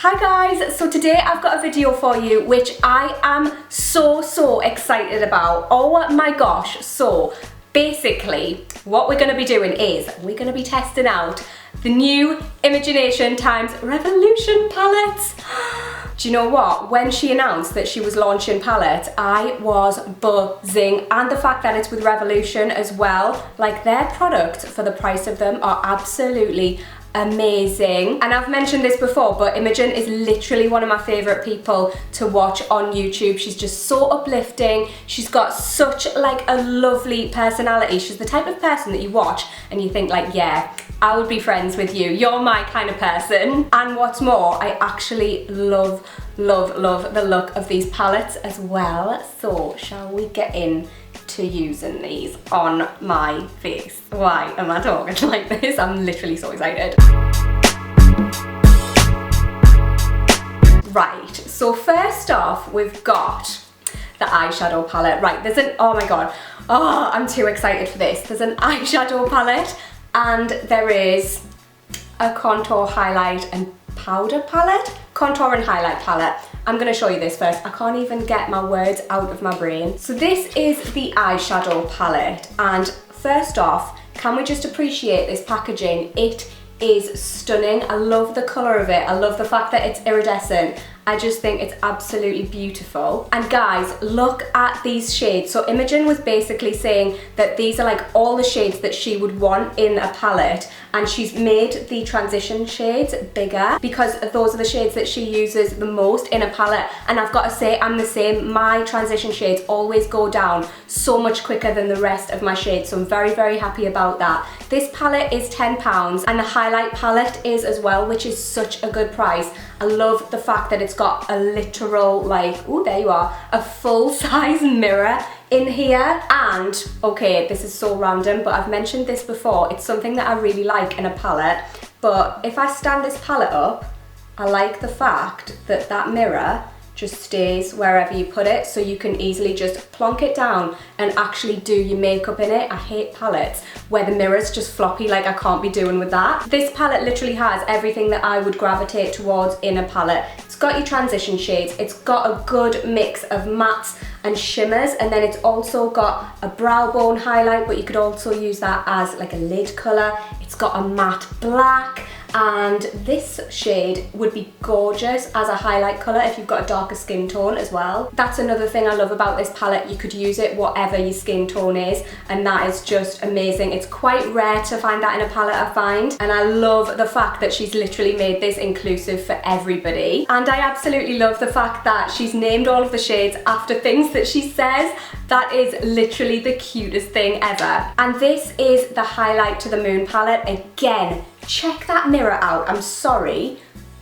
Hi guys, so today I've got a video for you which I am so excited about. Oh my gosh, so basically what we're going to be doing is we're going to be testing out the new IMOGENATION times Revolution palettes. Do you know what? When she announced that she was launching palettes, I was buzzing. And the fact that it's with Revolution as well, like their products for the price of them are absolutely amazing. And I've mentioned this before, but Imogen is literally one of my favorite people to watch on YouTube. She's just so uplifting. She's got such like a lovely personality. She's the type of person that you watch and you think like, yeah, I would be friends with you. You're my kind of person. And what's more, I actually love the look of these palettes as well. So shall we get in to using these on my face? Why am I talking like this? I'm literally so excited. Right, so first off, we've got the eyeshadow palette. Right, there's an, oh my god, oh, I'm too excited for this. There's an eyeshadow palette and there is a contour, highlight and powder palette. Contour and highlight palette. I'm going to show you this first. I can't even get my words out of my brain. So this is the eyeshadow palette, and first off, can we just appreciate this packaging? It is stunning. I love the colour of it. I love the fact that it's iridescent. I just think it's absolutely beautiful. And guys, look at these shades. So Imogen was basically saying that these are like all the shades that she would want in a palette, and she's made the transition shades bigger because those are the shades that she uses the most in a palette. And I've got to say, I'm the same. My transition shades always go down so much quicker than the rest of my shades, so I'm very happy about that. This palette is £10 and the highlight palette is as well, which is such a good price. I love the fact that it's got a literal, like, oh, there you are, a full-size mirror in here. And okay, this is so random, but I've mentioned this before, it's something that I really like in a palette, but if I stand this palette up, I like the fact that that mirror just stays wherever you put it, so you can easily just plonk it down and actually do your makeup in it. I hate palettes where the mirror's just floppy, like I can't be doing with that. This palette literally has everything that I would gravitate towards in a palette. It's got your transition shades, it's got a good mix of mattes and shimmers, and then it's also got a brow bone highlight, but you could also use that as like a lid colour. It's got a matte black, and this shade would be gorgeous as a highlight colour if you've got a darker skin tone as well. That's another thing I love about this palette. You could use it whatever your skin tone is, and that is just amazing. It's quite rare to find that in a palette, I find, and I love the fact that she's literally made this inclusive for everybody. And I absolutely love the fact that she's named all of the shades after things that she says. That is literally the cutest thing ever. And this is the Highlight to the Moon palette. Again, check that mirror out. I'm sorry,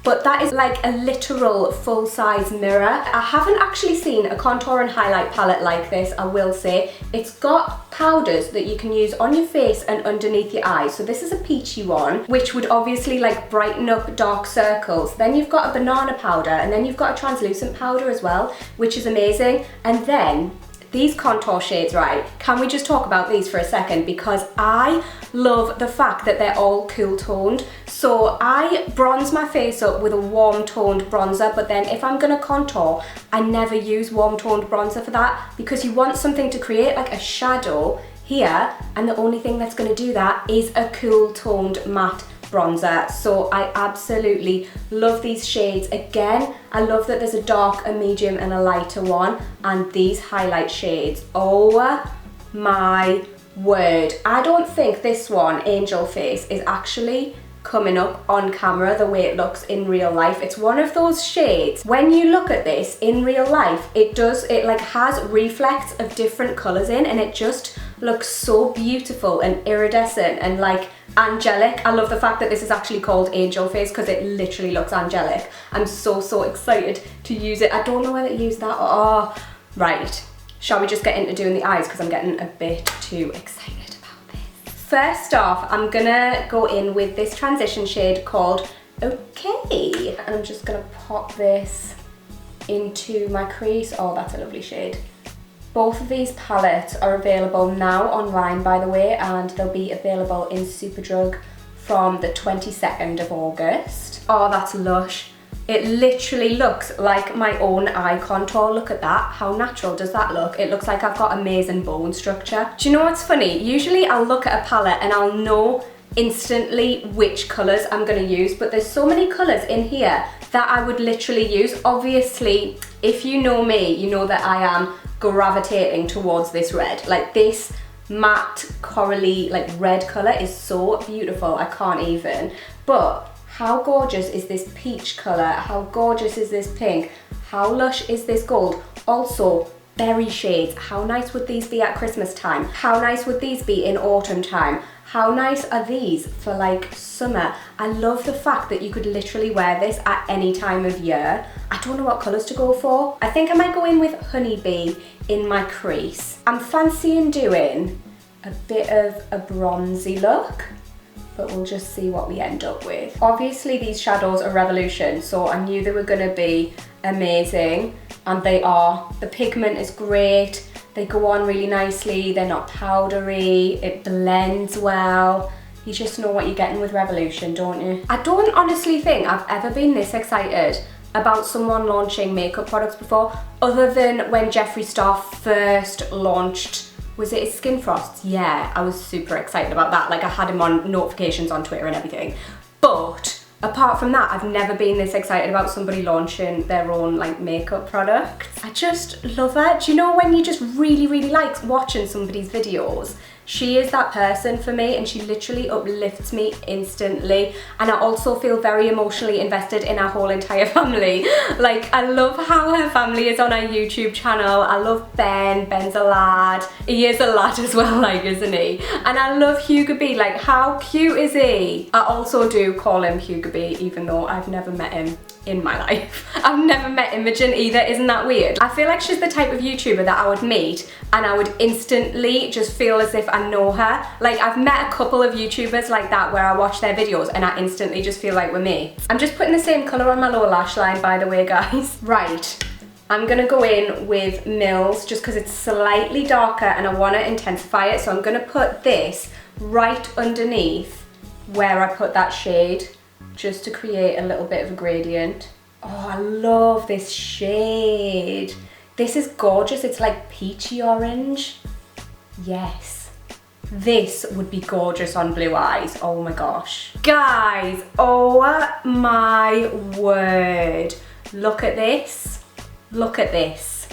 but that is like a literal full-size mirror. I haven't actually seen a contour and highlight palette like this, I will say. It's got powders that you can use on your face and underneath your eyes. So this is a peachy one, which would obviously like brighten up dark circles. Then you've got a banana powder, and then you've got a translucent powder as well, which is amazing. And then these contour shades, right? Can we just talk about these for a second? Because I love the fact that they're all cool toned. So I bronze my face up with a warm toned bronzer, but then if I'm gonna contour, I never use warm toned bronzer for that, because you want something to create like a shadow here, and the only thing that's gonna do that is a cool toned matte bronzer. So I absolutely love these shades. Again, I love that there's a dark, a medium and a lighter one, and these highlight shades, oh my word. I don't think this one, Angel Face, is actually coming up on camera the way it looks in real life. It's one of those shades, when you look at this in real life, it like has reflects of different colors in, and it just looks so beautiful and iridescent and like angelic. I love the fact that this is actually called Angel Face because it literally looks angelic. I'm so excited to use it. I don't know whether to use that or, oh, right. Shall we just get into doing the eyes, because I'm getting a bit too excited about this. First off, I'm gonna go in with this transition shade called Okay, and I'm just gonna pop this into my crease. Oh, that's a lovely shade. Both of these palettes are available now online, by the way, and they'll be available in Superdrug from the 22nd of August. Oh, that's lush. It literally looks like my own eye contour. Look at that. How natural does that look? It looks like I've got amazing bone structure. Do you know what's funny? Usually I'll look at a palette and I'll know instantly which colours I'm going to use, but there's so many colours in here that I would literally use. Obviously, if you know me, you know that I am gravitating towards this red. Like this matte corally like red colour is so beautiful, I can't even. But how gorgeous is this peach colour? How gorgeous is this pink? How lush is this gold? Also, berry shades. How nice would these be at Christmas time? How nice would these be in autumn time? How nice are these for like summer? I love the fact that you could literally wear this at any time of year. I don't know what colours to go for. I think I might go in with Honeybee in my crease. I'm fancying doing a bit of a bronzy look, but we'll just see what we end up with. Obviously these shadows are Revolution, so I knew they were gonna be amazing, and they are. The pigment is great. They go on really nicely, they're not powdery, it blends well. You just know what you're getting with Revolution, don't you? I don't honestly think I've ever been this excited about someone launching makeup products before, other than when Jeffree Star first launched, was it his Skin Frosts? Yeah, I was super excited about that. Like I had him on notifications on Twitter and everything. But apart from that, I've never been this excited about somebody launching their own like makeup products. I just love her. Do you know when you just really, really like watching somebody's videos? She is that person for me, and she literally uplifts me instantly. And I also feel very emotionally invested in our whole entire family. Like, I love how her family is on our YouTube channel. I love Ben. Ben's a lad. He is a lad as well, like, isn't he? And I love Hugo B. Like, how cute is he? I also do call him Hugo B, even though I've never met him in my life. I've never met Imogen either. Isn't that weird? I feel like she's the type of YouTuber that I would meet and I would instantly just feel as if I know her. Like, I've met a couple of YouTubers like that where I watch their videos and I instantly just feel like we're mates. I'm just putting the same colour on my lower lash line, by the way, guys. Right, I'm gonna go in with Mills just because it's slightly darker and I want to intensify it. So I'm gonna put this right underneath where I put that shade, just to create a little bit of a gradient. Oh, I love this shade. This is gorgeous. It's like peachy orange. Yes. This would be gorgeous on blue eyes. Oh my gosh. Guys, oh my word. Look at this. Look at this.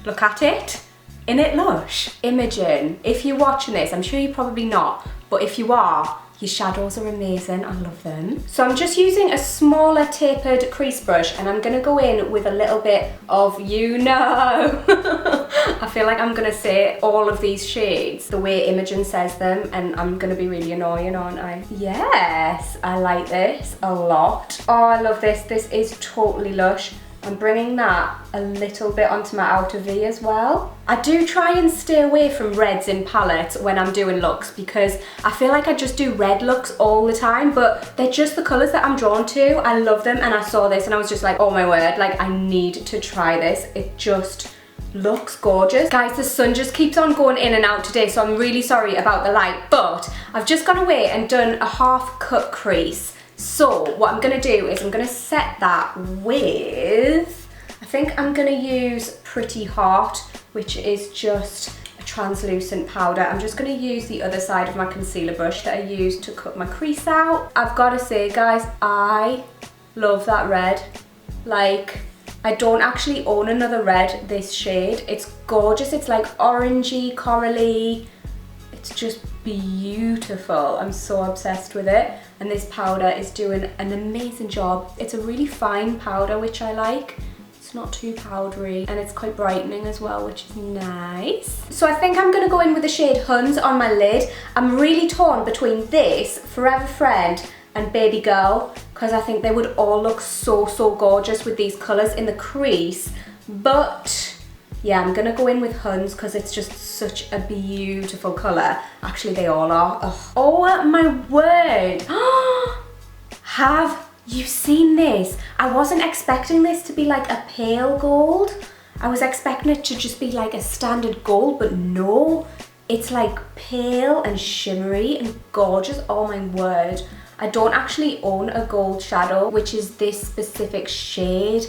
Look at it. Isn't it lush? Imogen, if you're watching this, I'm sure you're probably not, but if you are, your shadows are amazing, I love them. So I'm just using a smaller tapered crease brush and I'm gonna go in with a little bit of, you know, I feel like I'm gonna say all of these shades the way Imogen says them, and I'm gonna be really annoying, aren't I? Yes, I like this a lot. Oh, I love this. This is totally lush. I'm bringing that a little bit onto my outer V as well. I do try and stay away from reds in palettes when I'm doing looks because I feel like I just do red looks all the time, but they're just the colours that I'm drawn to. I love them, and I saw this and I was just like, oh my word, like I need to try this. It just looks gorgeous. Guys, the sun just keeps on going in and out today, so I'm really sorry about the light, but I've just gone away and done a half cut crease. So what I'm gonna do is I'm gonna set that with, I think I'm gonna use Pretty Heart, which is just a translucent powder. I'm just gonna use the other side of my concealer brush that I used to cut my crease out. I've gotta say, guys, I love that red. Like, I don't actually own another red this shade. It's gorgeous. It's like orangey, corally. It's just beautiful. I'm so obsessed with it. And this powder is doing an amazing job. It's a really fine powder, which I like. It's not too powdery, and it's quite brightening as well, which is nice. So I think I'm gonna go in with the shade Huns on my lid. I'm really torn between this, Forever Friend, and Baby Girl, because I think they would all look so, so gorgeous with these colors in the crease. But yeah, I'm gonna go in with Huns because it's just such a beautiful color. Actually, they all are. Ugh. Oh my word. Have you seen this? I wasn't expecting this to be like a pale gold. I was expecting it to just be like a standard gold, but no, it's like pale and shimmery and gorgeous. Oh my word. I don't actually own a gold shadow, which is this specific shade.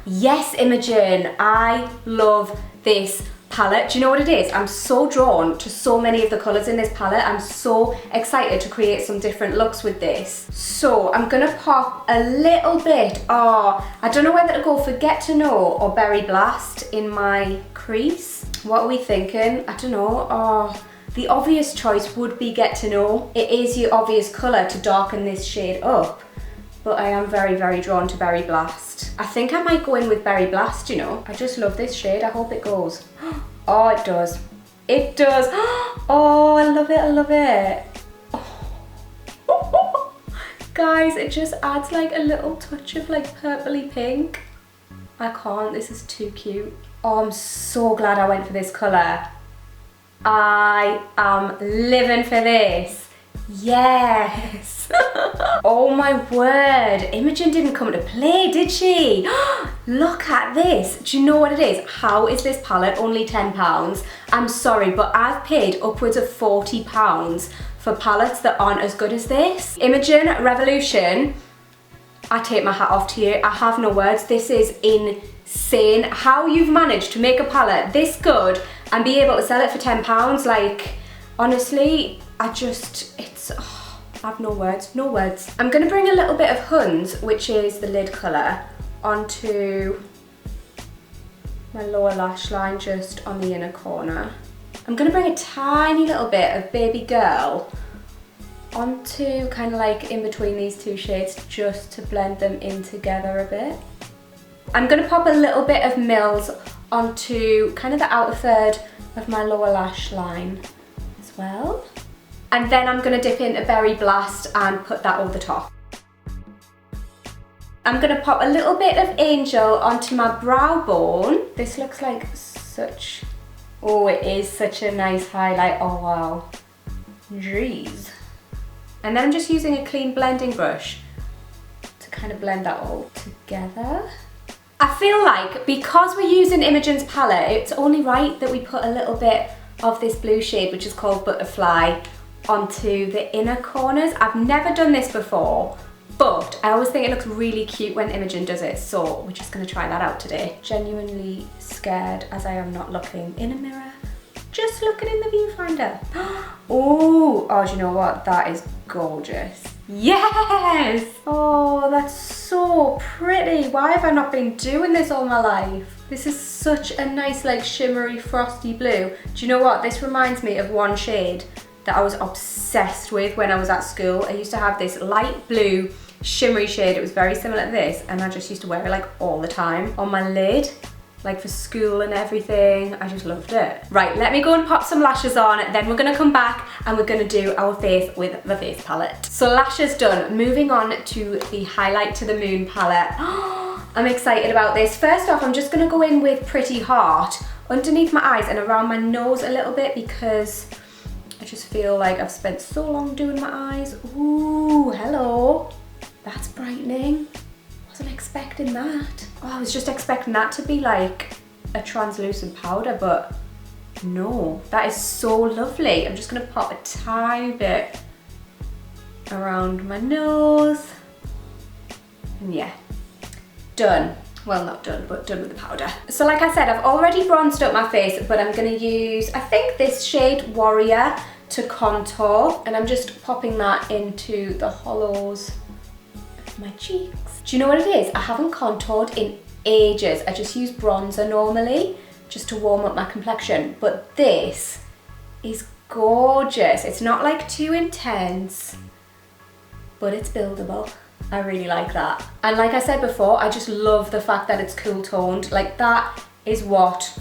Yes, Imogen, I love this palette. Do you know what it is? I'm so drawn to so many of the colours in this palette. I'm so excited to create some different looks with this. So I'm gonna pop a little bit, I don't know whether to go for Get to Know or Berry Blast in my crease. What are we thinking? I don't know. The obvious choice would be Get to Know. It is your obvious colour to darken this shade up, but I am very, very drawn to Berry Blast. I think I might go in with Berry Blast, you know. I just love this shade. I hope it goes. Oh, it does. It does. Oh, I love it. I love it. Oh. Guys, it just adds like a little touch of like purpley pink. I can't. This is too cute. Oh, I'm so glad I went for this colour. I am living for this. Yes. Oh my word. Imogen didn't come to play, did she? Look at this. Do you know what it is? How is this palette only £10? I'm sorry, but I've paid upwards of £40 for palettes that aren't as good as this. Imogen Revolution, I take my hat off to you. I have no words. This is insane. How you've managed to make a palette this good and be able to sell it for £10, like, honestly, I have no words, no words. I'm gonna bring a little bit of Huns, which is the lid colour, onto my lower lash line, just on the inner corner. I'm gonna bring a tiny little bit of Baby Girl onto kind of like in between these two shades, just to blend them in together a bit. I'm gonna pop a little bit of Mills onto kind of the outer third of my lower lash line as well. And then I'm gonna dip into Berry Blast and put that over the top. I'm gonna pop a little bit of Angel onto my brow bone. This looks like such, oh, it is such a nice highlight. Oh wow, jeez. And then I'm just using a clean blending brush to kind of blend that all together. I feel like because we're using Imogen's palette, it's only right that we put a little bit of this blue shade, which is called Butterfly, onto the inner corners. I've never done this before, but I always think it looks really cute when Imogen does it, so we're just gonna try that out today. Genuinely scared as I am not looking in a mirror, just looking in the viewfinder. Oh, do you know what? That is gorgeous. Yes! Oh, that's so pretty. Why have I not been doing this all my life? This is such a nice, like, shimmery, frosty blue. Do you know what? This reminds me of one shade that I was obsessed with when I was at school. I used to have this light blue shimmery shade. It was very similar to this, and I just used to wear it like all the time on my lid, like for school and everything. I just loved it. Right, let me go and pop some lashes on, then we're gonna come back and we're gonna do our face with the face palette. So lashes done. Moving on to the Highlight to the Moon palette. I'm excited about this. First off, I'm just gonna go in with Pretty Heart underneath my eyes and around my nose a little bit, because I just feel like I've spent so long doing my eyes. Ooh, hello. That's brightening. Wasn't expecting that. Oh, I was just expecting that to be like a translucent powder, but no, that is so lovely. I'm just gonna pop a tiny bit around my nose. And yeah, done. Well, not done, but done with the powder. So like I said, I've already bronzed up my face, but I'm gonna use, I think, this shade Warrior to contour, and I'm just popping that into the hollows of my cheeks. Do you know what it is? I haven't contoured in ages. I just use bronzer normally, just to warm up my complexion, but this is gorgeous. It's not like too intense, but it's buildable. I really like that. And like I said before, I just love the fact that it's cool toned. Like, that is what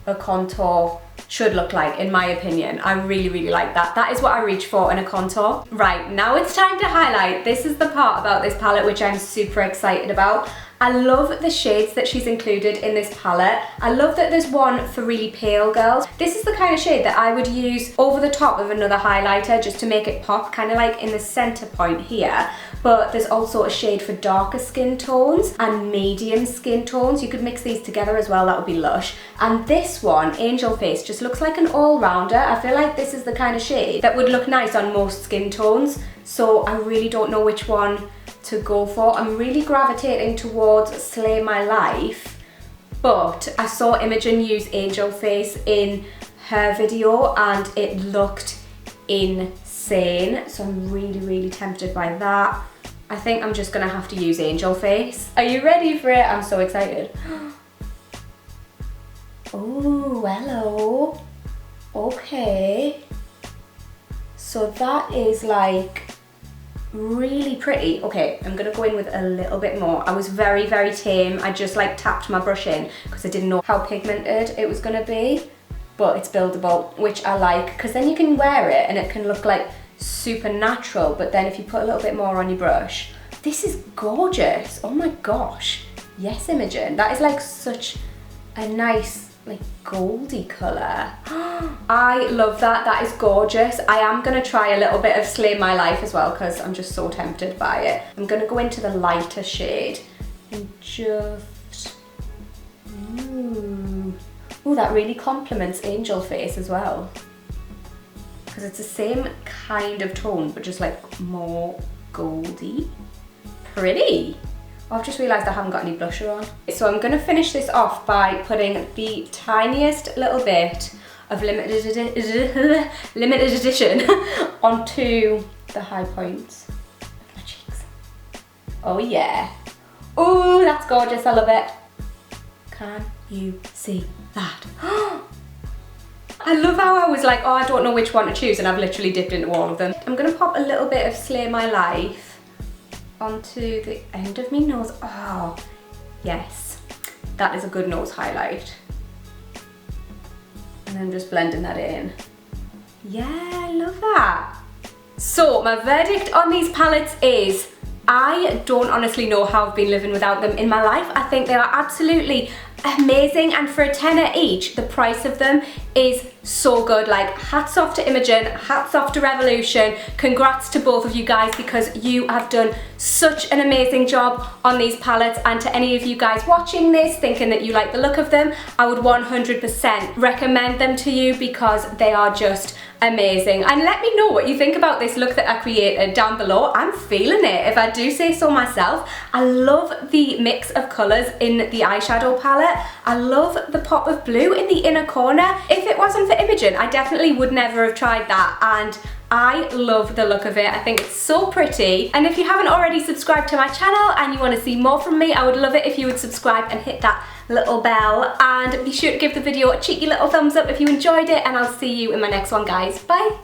a contour should look like, in my opinion. I really, really like that. That is what I reach for in a contour. Right, now it's time to highlight. This is the part about this palette which I'm super excited about. I love the shades that she's included in this palette. I love that there's one for really pale girls. This is the kind of shade that I would use over the top of another highlighter just to make it pop, kind of like in the center point here. But there's also a shade for darker skin tones and medium skin tones. You could mix these together as well, that would be lush. And this one, Angel Face, just looks like an all-rounder. I feel like this is the kind of shade that would look nice on most skin tones. So I really don't know which one to go for. I'm really gravitating towards Slay My Life, but I saw Imogen use Angel Face in her video and it looked insane. So I'm really tempted by that. I think I'm just gonna have to use Angel Face. Are you ready for it? I'm so excited. Oh, hello. Okay. So that is like really pretty. Okay, I'm gonna go in with a little bit more. I was very tame. I just like tapped my brush in because I didn't know how pigmented it was gonna be, but it's buildable, which I like, because then you can wear it and it can look like super natural, but then if you put a little bit more on your brush, this is gorgeous. Oh my gosh. Yes, Imogen, that is like such a nice like goldy colour. I love that. That is gorgeous. I am going to try a little bit of Slay My Life as well because I'm just so tempted by it. I'm going to go into the lighter shade and just... Ooh, that really complements Angel Face as well, because it's the same kind of tone but just like more goldy. Pretty. I've just realised I haven't got any blusher on. So I'm going to finish this off by putting the tiniest little bit of limited edition onto the high points of my cheeks. Oh yeah. Oh, that's gorgeous. I love it. Can you see that? I love how I was like, oh, I don't know which one to choose, and I've literally dipped into all of them. I'm going to pop a little bit of Slay My Life onto the end of my nose. Oh, yes. That is a good nose highlight. And I'm just blending that in. Yeah, I love that. So my verdict on these palettes is, I don't honestly know how I've been living without them in my life. I think they are absolutely amazing, and for a tenner each, the price of them is so good. Like, hats off to Imogen, hats off to Revolution. Congrats to both of you guys, because you have done such an amazing job on these palettes. And to any of you guys watching this thinking that you like the look of them, I would 100% recommend them to you because they are just amazing. And let me know what you think about this look that I created down below. I'm feeling it, if I do say so myself. I love the mix of colours in the eyeshadow palette. I love the pop of blue in the inner corner. If it wasn't for Imogen, I definitely would never have tried that, and I love the look of it. I think it's so pretty. And if you haven't already subscribed to my channel and you want to see more from me, I would love it if you would subscribe and hit that little bell, and be sure to give the video a cheeky little thumbs up if you enjoyed it, and I'll see you in my next one, guys. Bye.